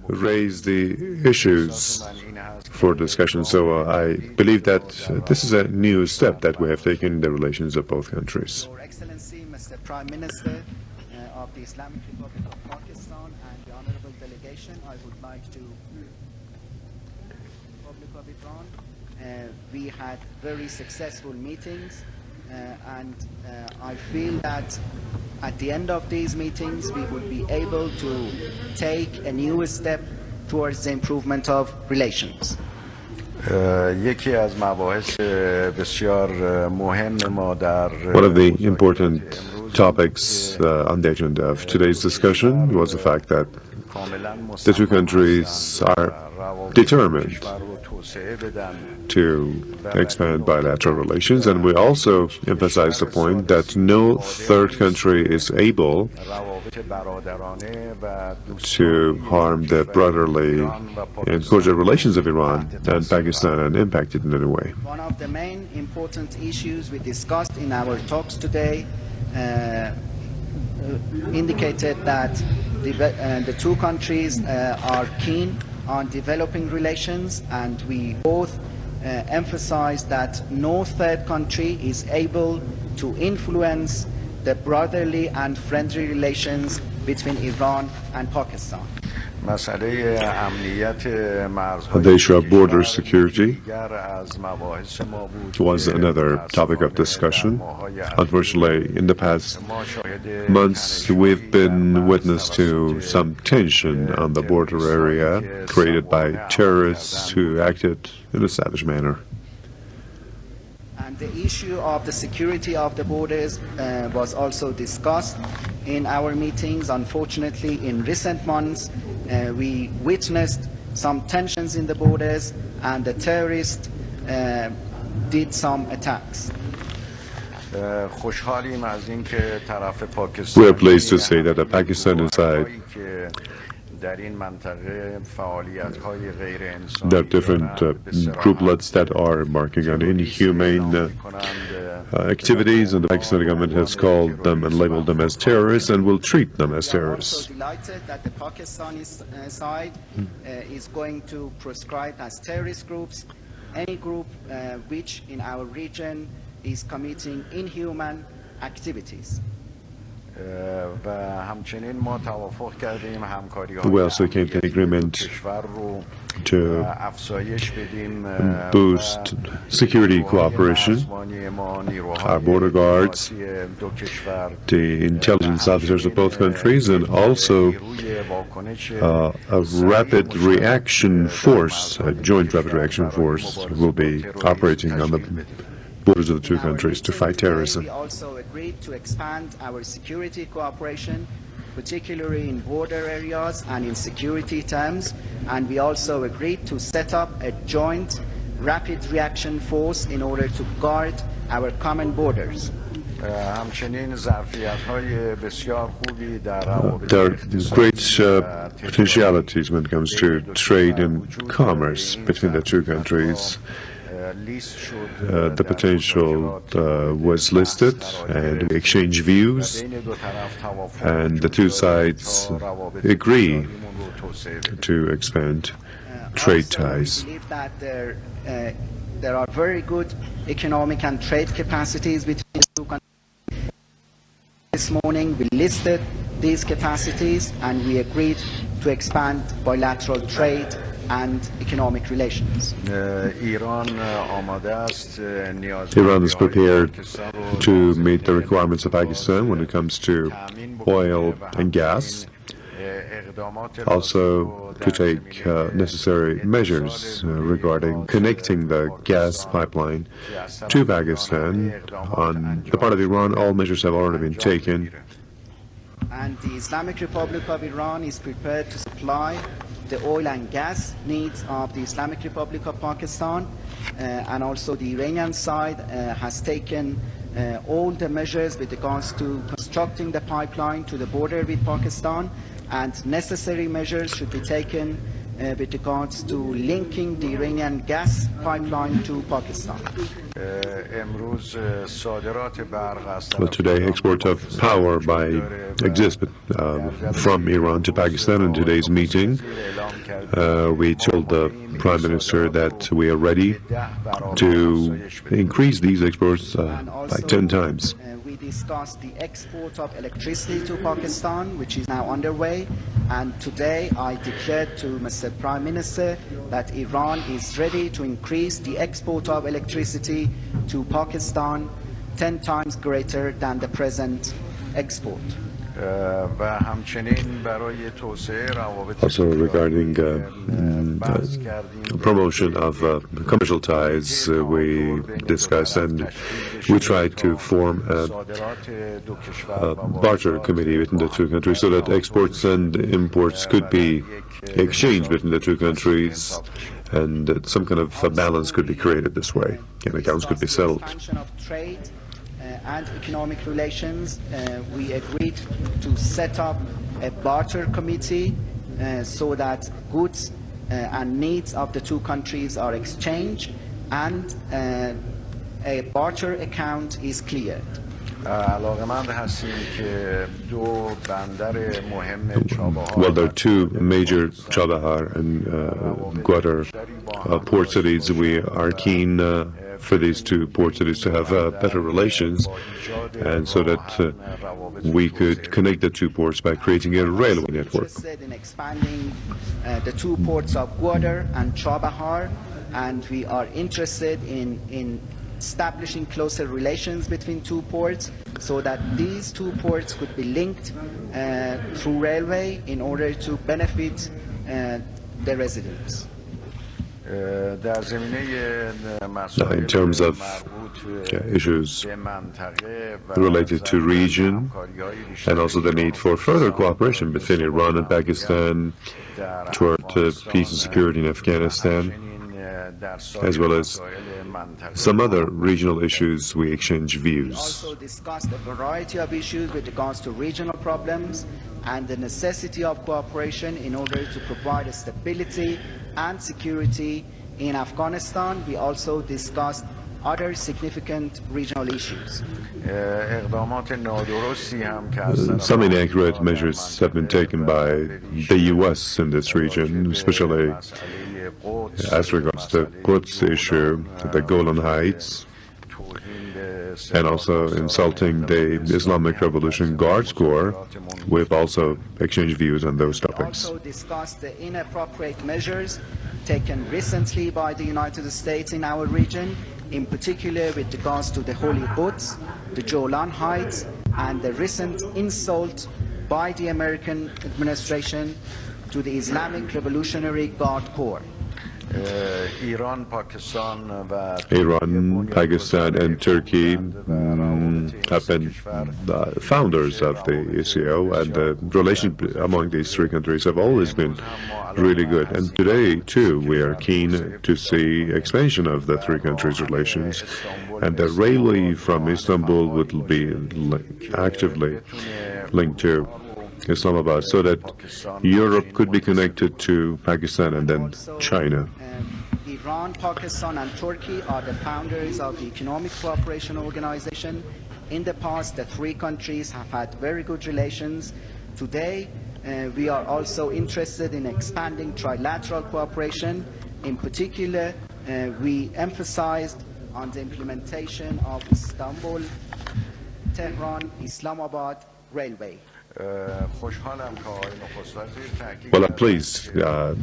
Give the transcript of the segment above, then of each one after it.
raise the issues for discussion. So I believe that this is a new step that we have taken in the relations of both countries. Your Excellency, Mr. Prime Minister of the Islamic Republic of Pakistan and the honorable delegation, I would like to Republic of Iran. We had very successful meetings, and I feel that at the end of these meetings we would be able to take a new step towards the improvement of relations. یکی از مباحث بسیار مهم ما در One of the important topics on the agenda of today's discussion was the fact that the two countries are determined to expand bilateral relations, and we also emphasize the point that no third country is able to harm the brotherly and cordial relations of Iran and Pakistan and impact it in any way. One of the main important issues we discussed in our talks today indicated that the two countries are keen on developing relations, and we both emphasized that no third country is able to influence the brotherly and friendly relations between Iran and Pakistan. The issue of border security was another topic of discussion. Unfortunately, in the past months, we've been witness to some tension on the border area created by terrorists who acted in a savage manner. And the issue of the security of the borders was also discussed in our meetings. Unfortunately, in recent months, we witnessed some tensions in the borders, and the terrorists did some attacks. We are pleased to say that the Pakistani side, there are different grouplets that are embarking on inhumane activities, and the Pakistani government has called them and labeled them as terrorists and will treat them as terrorists. We are also delighted that the Pakistani side is going to proscribe as terrorist groups any group which in our region is committing inhuman activities. We also came to an agreement to boost security cooperation, our border guards, the intelligence officers of both countries, and also a rapid reaction force, a joint rapid reaction force, will be operating on the borders of the two countries to fight terrorism. We also agreed to expand our security cooperation, particularly in border areas and in security terms, and we also agreed to set up a joint rapid reaction force in order to guard our common borders. There are great potentialities when it comes to trade and commerce between the two countries. The potential was listed, and we exchanged views, and the two sides agree to expand trade ties. I believe that there are very good economic and trade capacities between the two countries. This morning we listed these capacities, and we agreed to expand bilateral trade and economic relations. Iran is prepared to meet the requirements of Pakistan when it comes to oil and gas, also to take necessary measures regarding connecting the gas pipeline to Pakistan. On the part of Iran, all measures have already been taken. And the Islamic Republic of Iran is prepared to supply the oil and gas needs of the Islamic Republic of Pakistan, and also the Iranian side has taken all the measures with regards to constructing the pipeline to the border with Pakistan, and necessary measures should be taken with regards to linking the Iranian gas pipeline to Pakistan. امروز صادرات برق از Well, today, export of power exists from Iran to Pakistan. In today's meeting, we told the Prime Minister that we are ready to increase these exports by 10 times. We discussed the export of electricity to Pakistan, which is now underway. And today I declared to Mr. Prime Minister that Iran is ready to increase the export of electricity to Pakistan 10 times greater than the present export. و همچنین برای توسعه روابط Also regarding promotion of commercial ties, we discussed and we tried to form a barter committee between the two countries so that exports and imports could be exchanged between the two countries and that some kind of a balance could be created this way and accounts could be settled. Expansion of trade and economic relations, we agreed to set up a barter committee so that goods and needs of the two countries are exchanged and a barter account is cleared. علاقمند هستیم که دو بندر مهم چابهار Well, there are two major Chabahar and Gwadar port cities. We are keen for these two port cities to have better relations, and so that we could connect the two ports by creating a railway network. Interested in expanding the two ports of Gwadar and Chabahar, and we are interested in establishing closer relations between two ports so that these two ports could be linked through railway in order to benefit the residents. در زمینه In terms of issues related to region and also the need for further cooperation between Iran and Pakistan toward peace and security in Afghanistan, as well as some other regional issues, we exchange We views. also discussed a variety of issues with regards to regional problems and the necessity of cooperation in order to provide stability and security in Afghanistan. We also discussed other significant regional issues. اقدامات نادرستی هم که از طرف Some inaccurate measures have been taken by the U.S. in this region, especially as regards the Quds issue, the Golan Heights, and also insulting the Islamic Revolution Guards Corps. We've also exchanged views on those We topics. also discussed the inappropriate measures taken recently by the United States in our region, in particular with regards to the Holy Quds, the Golan Heights, and the recent insult by the American administration to the Islamic Revolutionary Guard Corps. ایران، پاکستان و Iran, Pakistan, and Turkey have been the founders of the ACO, and the relation among these three countries have always been really good. And today, too, we are keen to see expansion of the three countries' relations, and the railway from Istanbul would be actively linked to Islamabad so that Europe could be connected to Pakistan and then China. Iran, Pakistan, and Turkey are the founders of the Economic Cooperation Organization. In the past, the three countries have had very good relations. Today, we are also interested in expanding trilateral cooperation. In particular, we emphasized on the implementation of Istanbul, Tehran, Islamabad railway. خوشحالم که آقای نخست وزیر تاکید Well, I'm pleased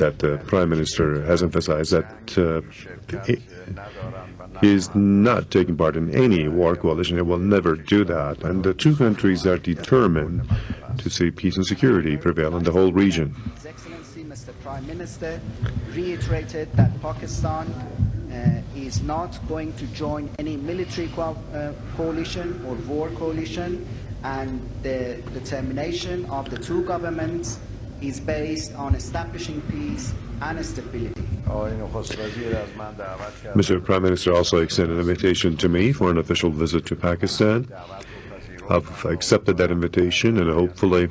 that the Prime Minister has emphasized that he is not taking part in any war coalition. He will never do that. And the two countries are determined to see peace and security prevail in the whole region. His Excellency, Mr. Prime Minister, reiterated that Pakistan is not going to join any military coalition or war coalition, and the determination of the two governments is based on establishing peace and stability. آقای نخست وزیر از من دعوت کرد Mr. Prime Minister also extended an invitation to me for an official visit to Pakistan. I've accepted that invitation and hopefully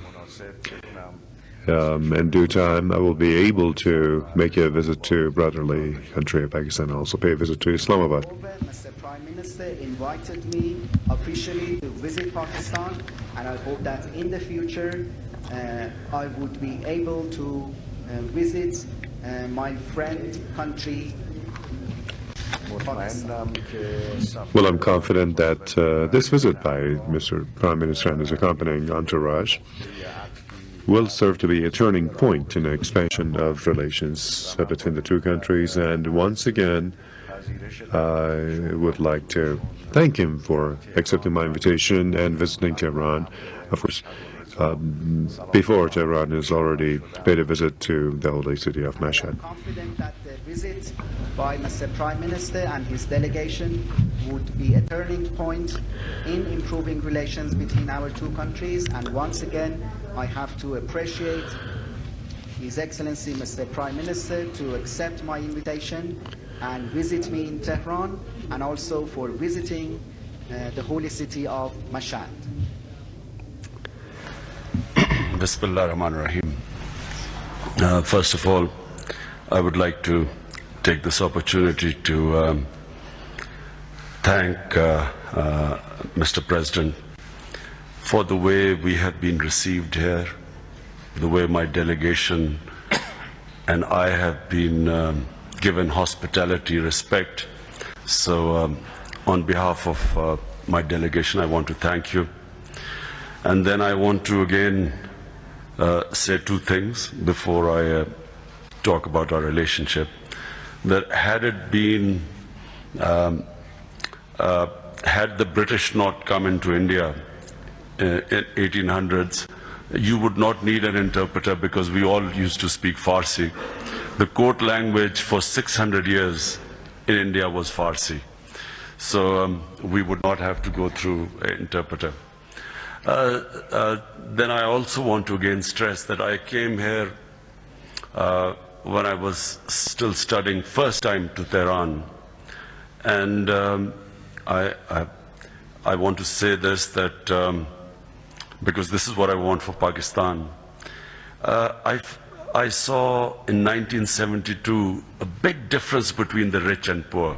in due time, I will be able to make a visit to brotherly country of Pakistan and also pay a visit to Islamabad. Mr. Prime Minister invited me officially to visit Pakistan, and I hope that in the future I would be able to visit my friend country. مطمئنم که سفر Well, I'm confident that this visit by Mr. Prime Minister and his accompanying entourage will serve to be a turning point in the expansion of relations between the two countries. And once again, I would like to thank him for accepting my invitation and visiting Tehran. Of course, before Tehran has already paid a visit to the holy city of Mashhad. I'm confident that the visit by Mr. Prime Minister and his delegation would be a turning point in improving relations between our two countries. And once again, I have to appreciate His Excellency Mr. Prime Minister to accept my invitation and visit me in Tehran, and also for visiting the holy city of Mashhad. Bismillah ar-Rahman ar-Rahim. First of all, I would like to take this opportunity to thank Mr. President for the way we have been received here, the way my delegation and I have been given hospitality, respect. So on behalf of my delegation, I want to thank you. And then I want to again say two things before I talk about our relationship. That had it been, had the British not come into India in 1800s, you would not need an interpreter because we all used to speak Farsi. The court language for 600 years in India was Farsi. So we would not have to go through an interpreter. Then I also want to again stress that I came here when I was still studying first time to Tehran. And I want to say this, that because this is what I want for Pakistan. I saw in 1972 a big difference between the rich and poor,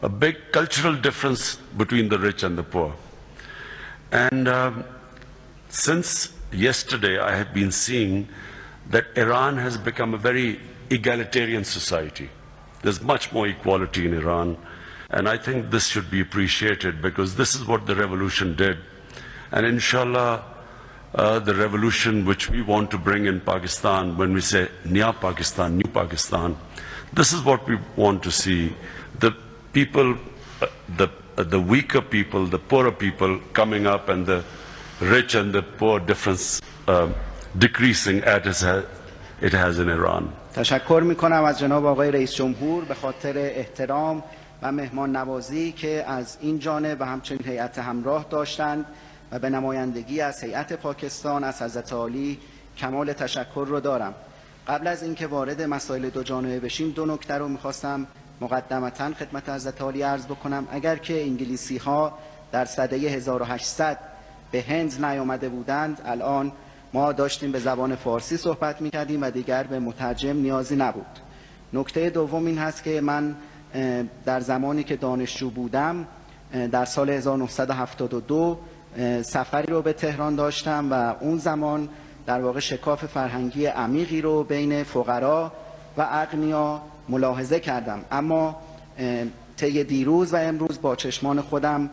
a big cultural difference between the rich and the poor. And since yesterday, I have been seeing that Iran has become a very egalitarian society. There's much more equality in Iran, and I think this should be appreciated because this is what the revolution did. And inshallah, the revolution which we want to bring in Pakistan, when we say Nya Pakistan, New Pakistan, this is what we want to see. The people, the weaker people, the poorer people coming up, and the rich and the poor difference decreasing as it has in Iran. تشکر میکنم از جناب آقای رئیس جمهور به خاطر احترام و مهمان نوازی که از این جانب و همچنین هیئت همراه داشتند و به نمایندگی از هیئت پاکستان از حضرت عالی کمال تشکر رو دارم. قبل از اینکه وارد مسائل دو جانبه بشیم، دو نکته رو میخواستم مقدمتاً خدمت حضرت عالی عرض بکنم. اگر که انگلیسی ها در سده 1800 به هند نیامده بودند، الان ما داشتیم به زبان فارسی صحبت میکردیم و دیگر به مترجم نیازی نبود. نکته دوم این هست که من در زمانی که دانشجو بودم در سال 1972 سفری رو به تهران داشتم و اون زمان در واقع شکاف فرهنگی عمیقی رو بین فقرا و اغنیا ملاحظه کردم. اما طی دیروز و امروز با چشمان خودم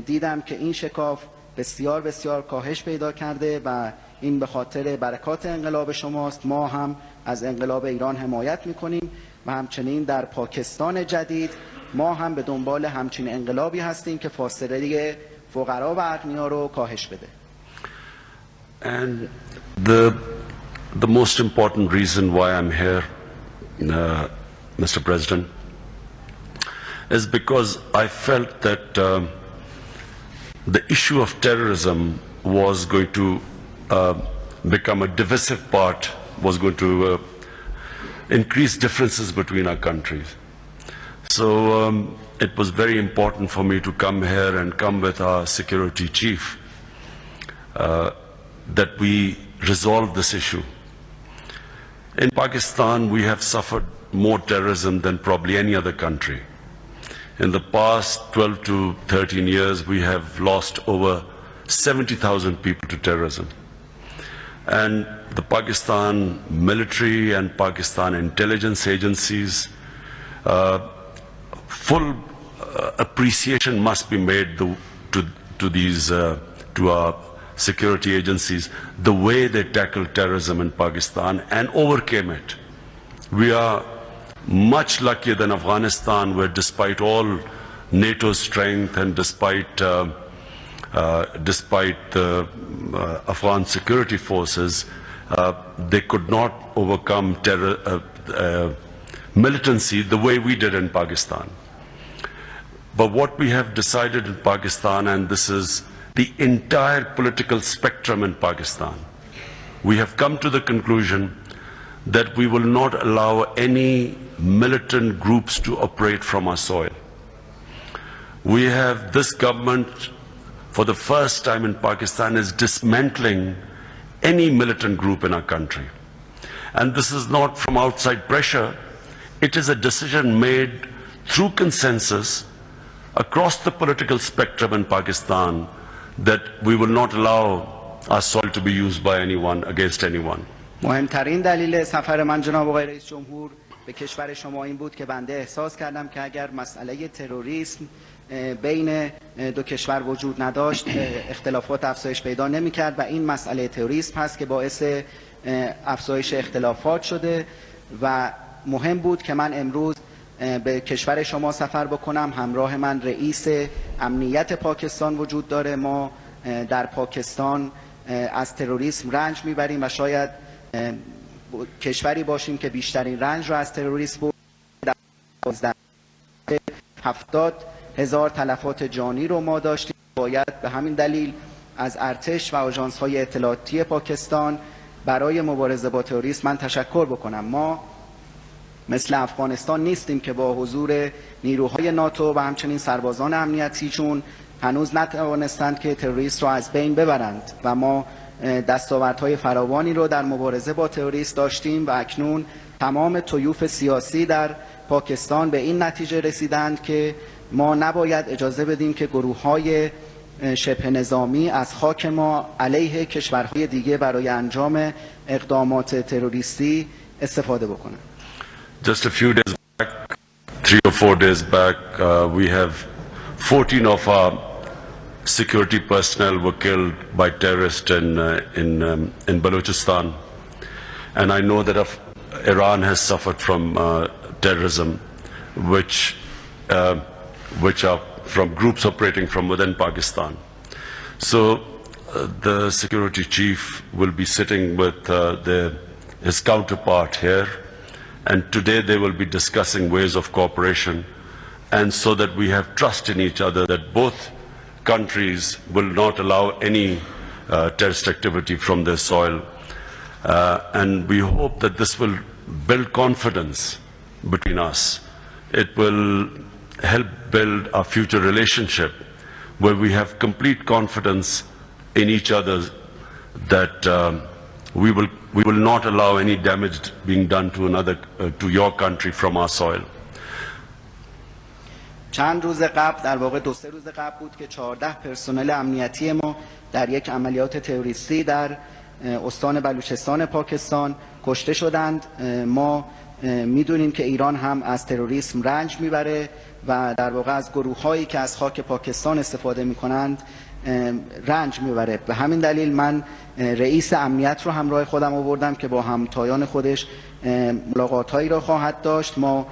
دیدم که این شکاف بسیار بسیار کاهش پیدا کرده و این به خاطر برکات انقلاب شماست. ما هم از انقلاب ایران حمایت میکنیم و همچنین در پاکستان جدید ما هم به دنبال همچین انقلابی هستیم که فاصله فقرا و اغنیا رو کاهش بده. And the most important reason why I'm here, Mr. President, is because I felt that the issue of terrorism was going to become a divisive part, was going to increase differences between our countries. So it was very important for me to come here and come with our security chief, that we resolve this issue. In Pakistan, we have suffered more terrorism than probably any other country. In the past 12 to 13 years, we have lost over 70,000 people to terrorism. And the Pakistan military and Pakistan intelligence agencies, full appreciation must be made to our security agencies, the way they tackled terrorism in Pakistan and overcame it. We are much luckier than Afghanistan, where despite all NATO's strength and despite the Afghan security forces, they could not overcome militancy the way we did in Pakistan. But what we have decided in Pakistan, and this is the entire political spectrum in Pakistan, we have come to the conclusion that we will not allow any militant groups to operate from our soil. We have, this government, for the first time in Pakistan, is dismantling any militant group in our country. And this is not from outside pressure. It is a decision made through consensus across the political spectrum in Pakistan that we will not allow our soil to be used by anyone against anyone. مهمترین دلیل سفر من جناب آقای رئیس جمهور به کشور شما این بود که بنده احساس کردم که اگر مسئله تروریسم بین دو کشور وجود نداشت، اختلافات افزایش پیدا نمی‌کرد و این مسئله تروریسم هست که باعث افزایش اختلافات شده و مهم بود که من امروز به کشور شما سفر بکنم. همراه من رئیس امنیت پاکستان وجود داره. ما در پاکستان از تروریسم رنج میبریم و شاید کشوری باشیم که بیشترین رنج رو از تروریسم برد. 70,000 تلفات جانی رو ما داشتیم. باید به همین دلیل از ارتش و آژانس‌های اطلاعاتی پاکستان برای مبارزه با تروریسم من تشکر بکنم. ما مثل افغانستان نیستیم که با حضور نیروهای ناتو و همچنین سربازان امنیتی، چون هنوز نتوانستند که تروریست را از بین ببرند و ما دستاوردهای فراوانی رو در مبارزه با تروریست داشتیم و اکنون تمام طیوف سیاسی در پاکستان به این نتیجه رسیدند که ما نباید اجازه بدیم که گروه‌های شبه نظامی از خاک ما علیه کشورهای دیگه برای انجام اقدامات تروریستی استفاده بکنند. Just a few days back, 3 or 4 days back, we have 14 of our security personnel were killed by terrorists in Balochistan. And I know that Iran has suffered from terrorism, which are from groups operating from within Pakistan. So the security chief will be sitting with his counterpart here, and today they will be discussing ways of cooperation, and so that we have trust in each other that both countries will not allow any terrorist activity from their soil. And we hope that this will build confidence between us. It will help build our future relationship where we have complete confidence in each other that we will not allow any damage being done to your country from our soil. چند روز قبل، در واقع 2-3 روز قبل بود که 14 پرسنل امنیتی ما در یک عملیات تروریستی در استان بلوچستان پاکستان کشته شدند. ما میدونیم که ایران هم از تروریسم رنج میبره و در واقع از گروه‌هایی که از خاک پاکستان استفاده میکنند رنج میبره. به همین دلیل من رئیس امنیت رو همراه خودم آوردم که با همتایان خودش ملاقات‌هایی را خواهد داشت. ما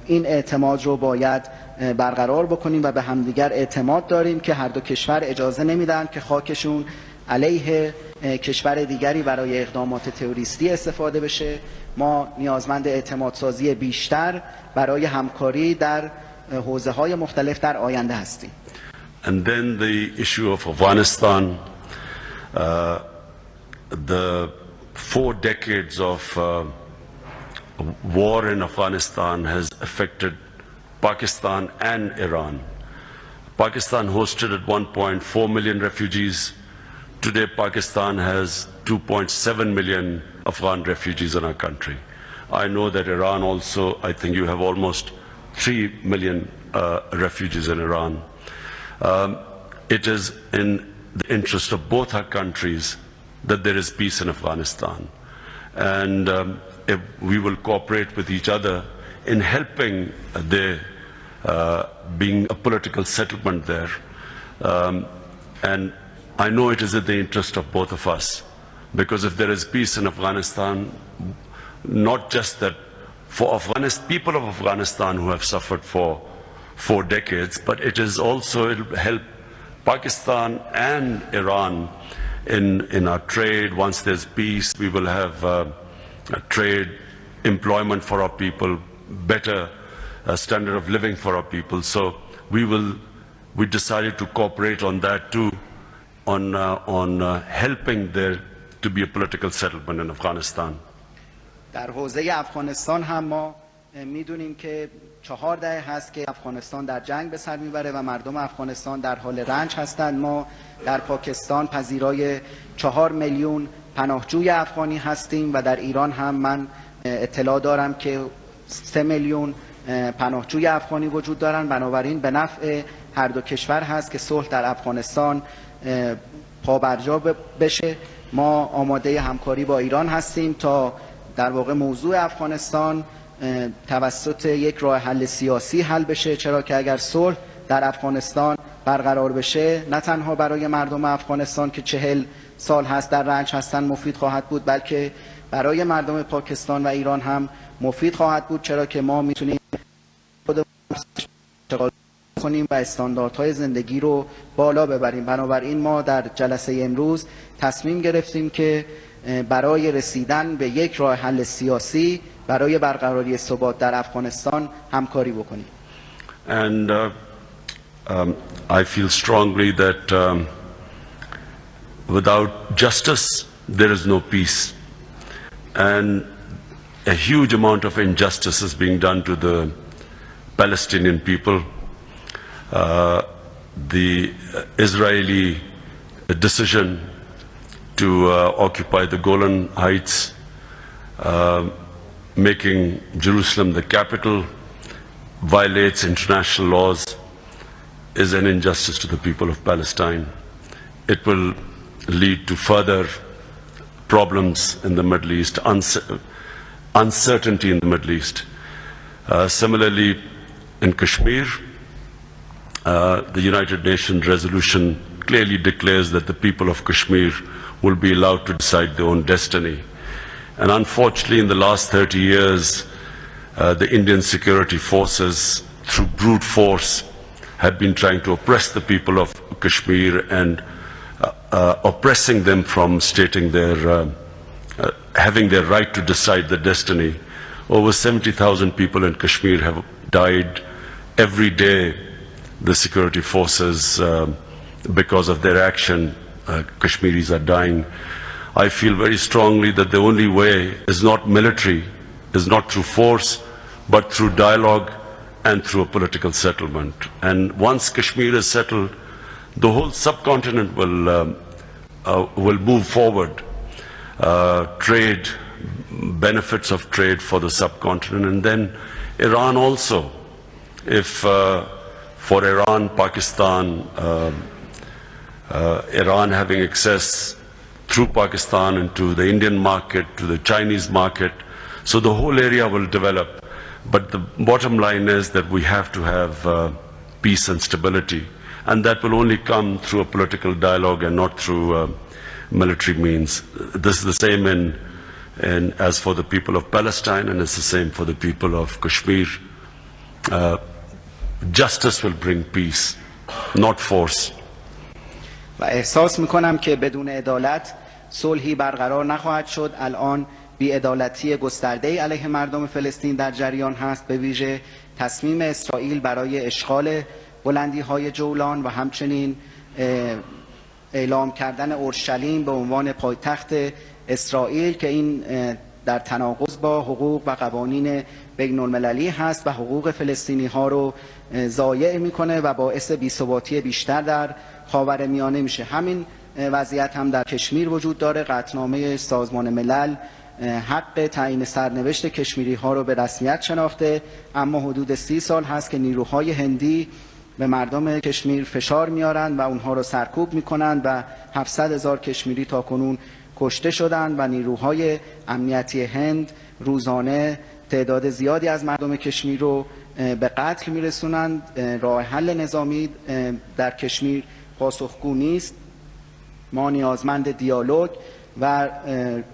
این اعتماد رو باید برقرار بکنیم و به همدیگر اعتماد داریم که هر دو کشور اجازه نمیدن که خاکشون علیه کشور دیگری برای اقدامات تروریستی استفاده بشه. ما نیازمند اعتماد سازی بیشتر برای همکاری در حوزه‌های مختلف در آینده هستیم. And then the issue of Afghanistan, the 4 decades of war in Afghanistan has affected Pakistan and Iran. Pakistan hosted at one point 4 million refugees. Today Pakistan has 2.7 million Afghan refugees in our country. I know that Iran also, I think you have almost 3 million refugees in Iran. It is in the interest of both our countries that there is peace in Afghanistan. And if we will cooperate with each other in helping there being a political settlement there. And I know it is in the interest of both of us, because if there is peace in Afghanistan, not just that for people of Afghanistan who have suffered for 4 decades, but it is also, it will help Pakistan and Iran in our trade. Once there's peace, we will have trade, employment for our people, better standard of living for our people. So we decided to cooperate on that too, on helping there to be a political settlement in Afghanistan. در حوزه افغانستان هم ما میدونیم که 4 دهه هست که افغانستان در جنگ به سر میبره و مردم افغانستان در حال رنج هستند. ما در پاکستان پذیرای 4 میلیون پناهجوی افغانی هستیم و در ایران هم من اطلاع دارم که 3 میلیون پناهجوی افغانی وجود دارند. بنابراین به نفع هر دو کشور هست که صلح در افغانستان پابرجا بشه. ما آماده همکاری با ایران هستیم تا در واقع موضوع افغانستان توسط یک راه حل سیاسی حل بشه، چرا که اگر صلح در افغانستان برقرار بشه نه تنها برای مردم افغانستان که 40 سال هست در رنج هستن مفید خواهد بود، بلکه برای مردم پاکستان و ایران هم مفید خواهد بود، چرا که ما میتونیم کنیم و استانداردهای زندگی رو بالا ببریم. بنابراین ما در جلسه امروز تصمیم گرفتیم که برای رسیدن به یک راه حل سیاسی برای برقراری ثبات در افغانستان همکاری بکنیم. And I feel strongly that without justice there is no peace, and a huge amount of injustice is being done to the Palestinian people. The Israeli decision to occupy the Golan Heights, making Jerusalem the capital, violates international laws, is an injustice to the people of Palestine. It will lead to further problems in the Middle East, uncertainty in the Middle East. Similarly, in Kashmir, the United Nations resolution clearly declares that the people of Kashmir will be allowed to decide their own destiny. And unfortunately, in the last 30 years, the Indian security forces, through brute force, have been trying to oppress the people of Kashmir and oppressing them from stating their, having their right to decide their destiny. Over 70,000 people in Kashmir have died every day. The security forces, because of their action, Kashmiris are dying. I feel very strongly that the only way is not military, is not through force, but through dialogue and through a political settlement. And once Kashmir is settled, the whole subcontinent will move forward. Trade, benefits of trade for the subcontinent, and then Iran also. If for Iran, Pakistan, Iran having access through Pakistan into the Indian market, to the Chinese market, so the whole area will develop. But the bottom line is that we have to have peace and stability, and that will only come through a political dialogue and not through military means. This is the same as for the people of Palestine, and it's the same for the people of Kashmir. Justice will bring peace, not force. و احساس میکنم که بدون عدالت صلحی برقرار نخواهد شد. الان بی‌عدالتی گسترده علیه مردم فلسطین در جریان هست، به ویژه تصمیم اسرائیل برای اشغال بلندی‌های جولان و همچنین اعلام کردن اورشلیم به عنوان پایتخت اسرائیل که این در تناقض با حقوق و قوانین بین المللی هست و حقوق فلسطینی ها رو ضایع میکنه و باعث بی‌ثباتی بیشتر در خاورمیانه میشه. همین وضعیت هم در کشمیر وجود داره. قطعنامه سازمان ملل حق تعیین سرنوشت کشمیری ها رو به رسمیت شناخته، اما حدود 30 سال هست که نیروهای هندی به مردم کشمیر فشار میارن و اونها رو سرکوب میکنن و 700,000 کشمیری تا کنون کشته شدن و نیروهای امنیتی هند روزانه تعداد زیادی از مردم کشمیر رو به قتل میرسونند. راه حل نظامی در کشمیر پاسخگو نیست. ما نیازمند دیالوگ و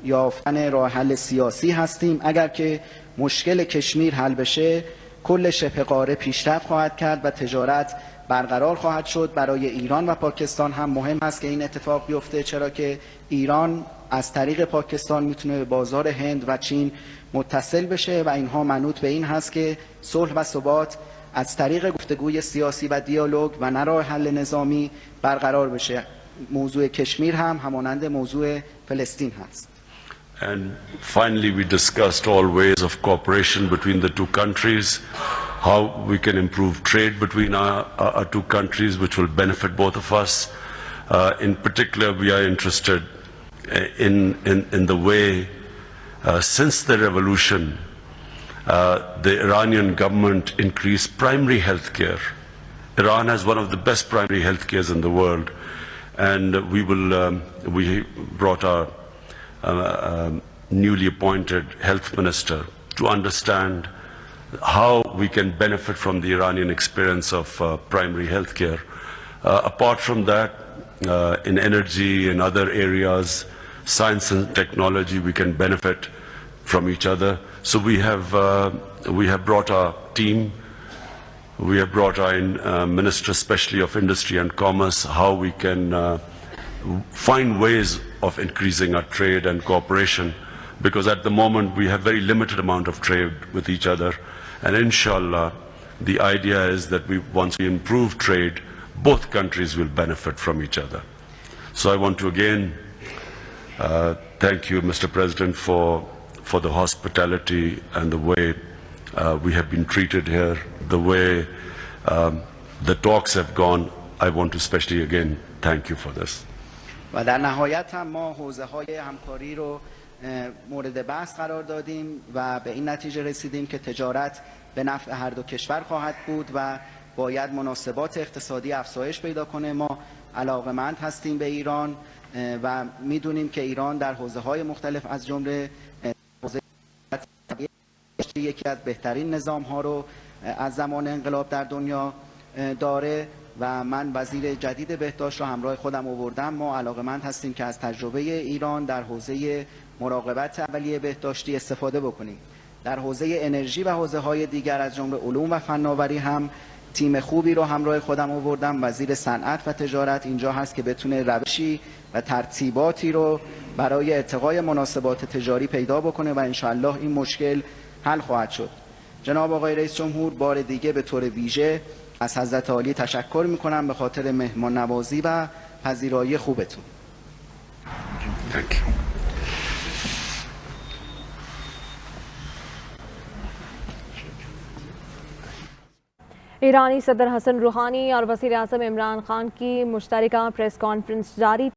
یافتن راه حل سیاسی هستیم. اگر که مشکل کشمیر حل بشه، کل شبه قاره پیشرفت خواهد کرد و تجارت برقرار خواهد شد. برای ایران و پاکستان هم مهم است که این اتفاق بیفته، چرا که ایران از طریق پاکستان میتونه به بازار هند و چین متصل بشه و اینها منوط به این هست که صلح و ثبات از طریق گفتگوی سیاسی و دیالوگ و نه راه حل نظامی برقرار بشه. موضوع کشمیر هم همانند موضوع فلسطین هست. And finally, we discussed all ways of cooperation between the two countries, how we can improve trade between our two countries, which will benefit both of us. In particular, we are interested in the way, since the revolution, the Iranian government increased primary health care. Iran has one of the best primary health cares in the world, and we brought our newly appointed health minister to understand how we can benefit from the Iranian experience of primary health care. Apart from that, in energy and other areas, science and technology, we can benefit from each other. So we have brought our team. We have brought our Minister, especially of Industry and Commerce, how we can find ways of increasing our trade and cooperation, because at the moment we have very limited amount of trade with each other, and inshallah the idea is that once we improve trade, both countries will benefit from each other. So I want to again thank you, Mr. President, for the hospitality and the way we have been treated here, the way the talks have gone. I want to especially again thank you for this. و در نهایت هم ما حوزه های همکاری رو مورد بحث قرار دادیم و به این نتیجه رسیدیم که تجارت به نفع هر دو کشور خواهد بود و باید مناسبات اقتصادی افزایش پیدا کنه. ما علاقه‌مند هستیم به ایران و میدونیم که ایران در حوزه های مختلف از جمله حوزه یکی از بهترین نظام ها رو از زمان انقلاب در دنیا داره و من وزیر جدید بهداشت رو همراه خودم آوردم. ما علاقه‌مند هستیم که از تجربه ایران در حوزه مراقبت اولیه بهداشتی استفاده بکنیم. در حوزه انرژی و حوزه های دیگر از جمله علوم و فناوری هم تیم خوبی رو همراه خودم آوردم. وزیر صنعت و تجارت اینجا هست که بتونه روشی و ترتیباتی رو برای ارتقای مناسبات تجاری پیدا بکنه و انشالله این مشکل حل خواهد شد. جناب آقای رئیس جمهور، بار دیگه به طور ویژه از حضرت عالی تشکر میکنم به خاطر مهمان نوازی و پذیرایی خوبتون. ईरानी सदर हसन रूहानी और वज़ीर आज़म इमरान खान की मुश्तरका press conference जारी।